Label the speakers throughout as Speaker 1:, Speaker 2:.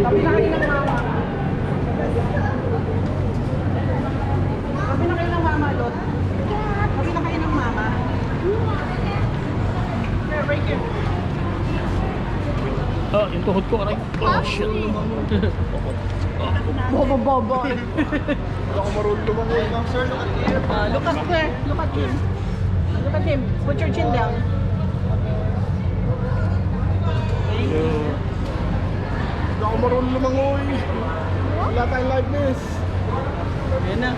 Speaker 1: Sabi na kayo ng mama. Sabi na kayo ng mama, Lot. Sabi na kayo ng mama. Here, right here.
Speaker 2: Oh, yung tuhod ko, aray. Oh, shit.
Speaker 1: Bobo.
Speaker 3: Wala ko marunong lumangoy lang, sir. Look at here.
Speaker 1: Look at there. Look at him. Look at him. Put your chin down.
Speaker 3: Wala ko marunong lumangoy. Wala tayong liveness.
Speaker 1: Yan na.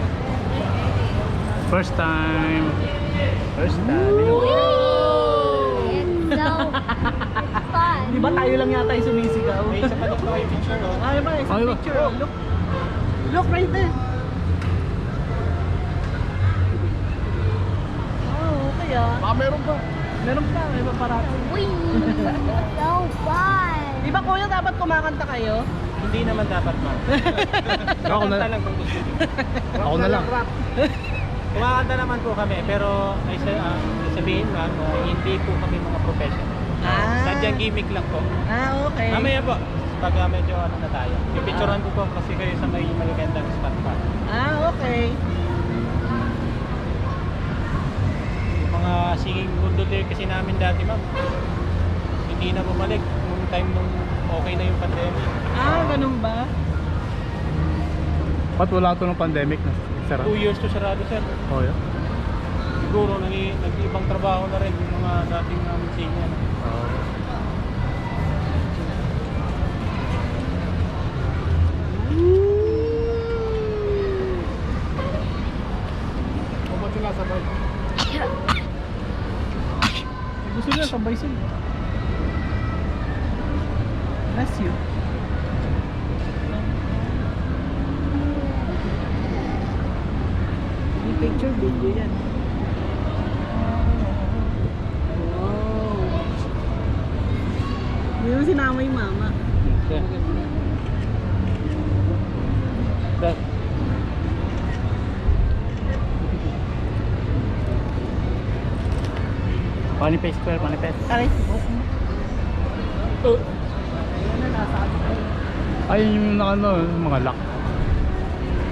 Speaker 2: First time. First time.
Speaker 4: It's so fun.
Speaker 1: Di ba tayo lang yata yung sumisigaw?
Speaker 3: May isa pa dito kayo picture, no?
Speaker 1: Ay ba, isang
Speaker 2: Ay ba?
Speaker 1: picture. Oh, look. Look right there. Oh, okay ah.
Speaker 3: Baka meron pa.
Speaker 1: Meron pa, may paparati.
Speaker 4: Wee! So fun.
Speaker 1: Di ba kuya dapat kumakanta kayo?
Speaker 3: Hindi naman dapat, ma'am.
Speaker 2: Ako na lang.
Speaker 3: Kung gusto niyo.
Speaker 2: Ako na lang.
Speaker 3: Kumakanta naman po kami, pero ay sabihin, ma'am, hindi po kami mga professional. Sadyang gimmick lang po.
Speaker 1: Okay.
Speaker 3: Mamaya po, pag medyo ano na tayo. Pipicturean ko po kasi kayo sa may magandang spot pa.
Speaker 1: Okay.
Speaker 3: Yung mga singing mundo there kasi namin dati, ma'am, hindi na bumalik nung time nung okay na yung pandemic.
Speaker 1: Ganun ba?
Speaker 2: Ba't wala ito ng pandemic na? Sir?
Speaker 3: 2 years to sarado, sir.
Speaker 2: Oh, yeah.
Speaker 3: Siguro nag-ibang trabaho na rin yung mga dating namin singer. Ba't sila sabay?
Speaker 1: Gusto nila sabay sila. Bless you. Yung picture, video yan. Wow. Hindi mo sinama yung mama.
Speaker 2: Okay. That. Manifest, square, manifest.
Speaker 1: Aray, buhok mo. Ayan na, nasa ano.
Speaker 2: Ayun yung ano, yung mga lock.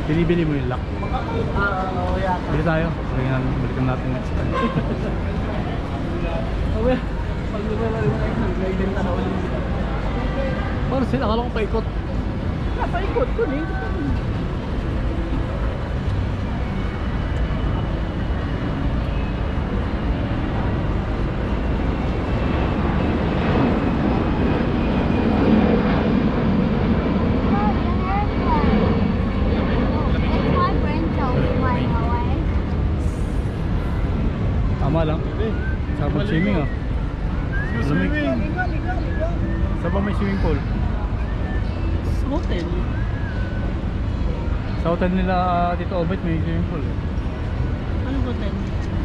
Speaker 2: Binibili mo yung lock.
Speaker 1: Oo, yata.
Speaker 2: Bili tayo. Balikan natin next time.
Speaker 1: Okay. Pag lumala rin tayo, nagbenta na ulit sila.
Speaker 2: Parang sila, akala ko paikot.
Speaker 1: Napaikot ko eh.
Speaker 4: It's my grandchild flying away.
Speaker 2: Tama lang. Sarap mag-swimming ah. Lamig. Saan ba may swimming pool?
Speaker 1: Sa hotel.
Speaker 2: Sa hotel nila Tito Obet may swimming pool.
Speaker 1: Ano hotel?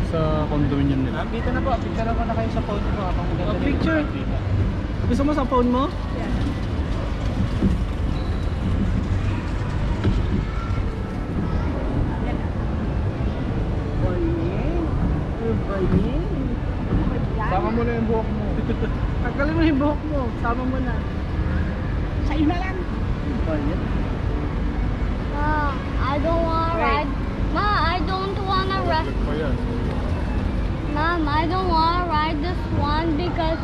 Speaker 2: Sa condominium nila.
Speaker 3: Dito na po, picture ko na kayo sa phone ko.
Speaker 1: Picture? Gusto mo sa phone mo?
Speaker 3: Sama mo na yung buhok mo.
Speaker 1: Tanggalin mo yung buhok mo. Sama mo na. Sa'yo na lang.
Speaker 4: Ma, I don't want to ride. Ma, I don't want to ride.
Speaker 3: Pa yan.
Speaker 4: Mom, I don't want to ride this one because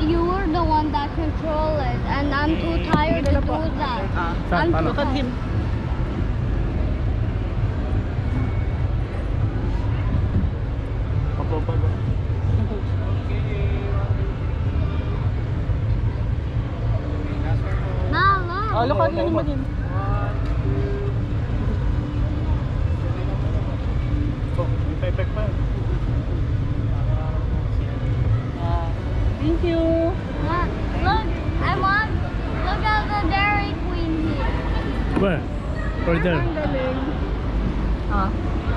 Speaker 4: you were the one that controlled it, and I'm too tired to do that.
Speaker 2: Saan?
Speaker 4: I'm
Speaker 2: Paano?
Speaker 1: Look at him.
Speaker 3: Papapalo.
Speaker 4: Mom, look.
Speaker 1: Look at him naman yun.
Speaker 3: May effect pa yun.
Speaker 1: Thank you.
Speaker 4: Ma, look, I want. Look at the Dairy Queen here.
Speaker 2: Where? Or there?
Speaker 1: Ang galing.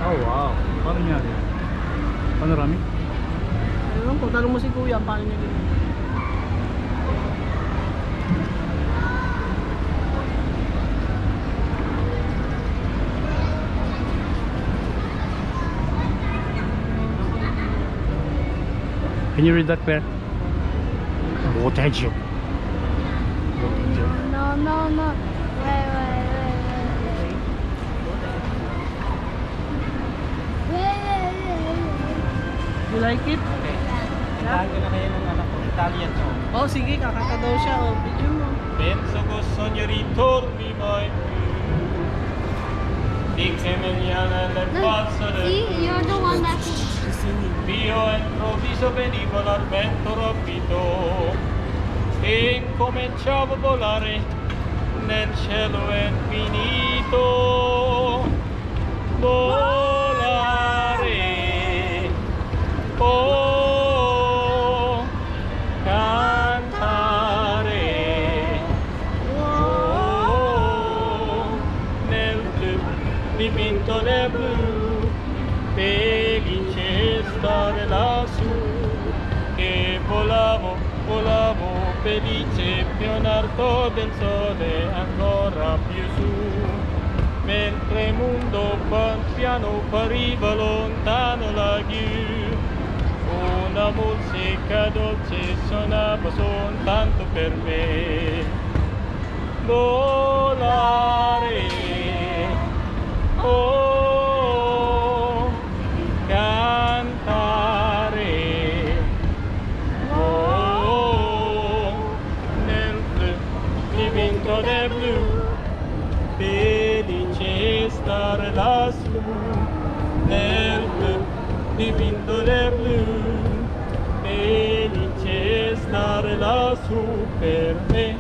Speaker 2: Oh wow. Paano niya? Panoramic?
Speaker 1: Ayun po, tanong mo si Kuya, paano niya ginawa?
Speaker 2: Can you read that, Claire? Botejo.
Speaker 4: No, no, no. Wait.
Speaker 1: You like it?
Speaker 3: Okay. Kailangan ko na kayo ng anak ko. Italian song.
Speaker 1: Oh, sige, kakanta daw siya. Oh, video mo.
Speaker 3: Penso che sogno ritorni mai più. Di che mañana nel passo del
Speaker 4: See, you're the one that.
Speaker 3: Io improvviso venivo dal vento rapido e incominciavo a volare nel cielo infinito. Volare, oh, cantare, oh, nel blu, dipinto nel blu. Felice stare lassù, che volavo felice più in alto del sole, ancora più su. Mentre il mondo piano appariva lontano laggiù, una musica dolce suonava soltanto per me. Volare, oh, cantare, oh, nel blu, dipinto del blu, felice stare lassù, nel blu, dipinto del blu, felice stare lassù per me.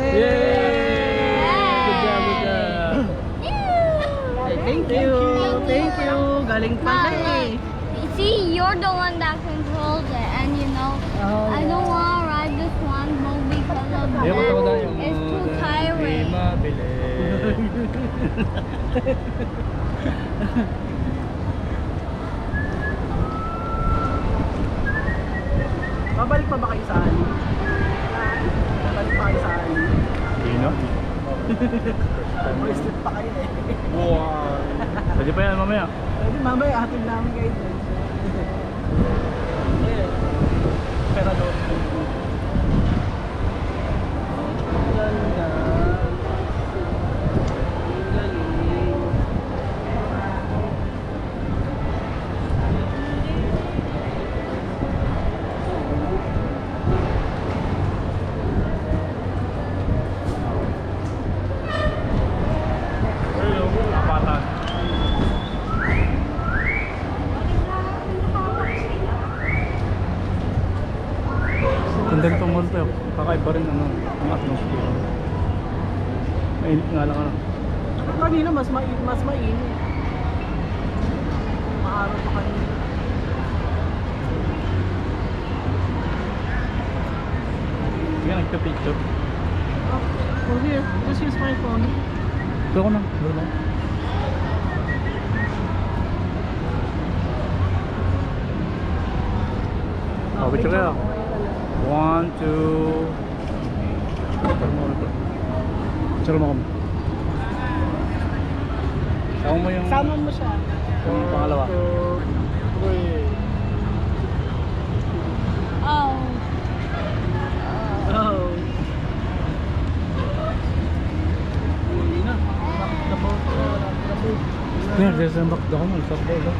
Speaker 1: Good job. Hey, thank you. Galing pala eh.
Speaker 4: See, you're the one that controls it, and you know,
Speaker 1: Oh,
Speaker 4: I don't want to ride this one boat because of
Speaker 2: Ayaw ko tawa
Speaker 4: that.
Speaker 2: yung
Speaker 4: It's too
Speaker 2: di
Speaker 4: tiring.
Speaker 2: mabili.
Speaker 1: Babalik pa ba kayo sa Ali? Babalik pa kayo sa Ali?
Speaker 2: Hindi no?
Speaker 1: Bracelet pa kayo eh.
Speaker 2: Wow. Pwede pa yan mamaya.
Speaker 1: Pwede mamaya, hatid namin kayo dun. Ayan. Pera doon. Ang ganda. Ang galing.
Speaker 2: Hello, apatan. Tandang tumulto. Kakaiba rin ano, ang atmosphere. Mainit nga lang ano.
Speaker 1: Kanina mas mainit. Maaraw pa kanina.
Speaker 2: Sige, nagka-picture.
Speaker 1: Oh, here, just use my phone.
Speaker 2: Ito ko na. Ito na. Oh, picture kayo. 1, 2. Picture mo ulit. Picture mo kami. Sama mo yung...
Speaker 1: Sama mo siya.
Speaker 2: Yung pangalawa.
Speaker 1: 1, 2, 3.
Speaker 4: Oh.
Speaker 1: Oh. Hindi na. Rock the boat.
Speaker 2: There, there's a McDonald's up there. Look.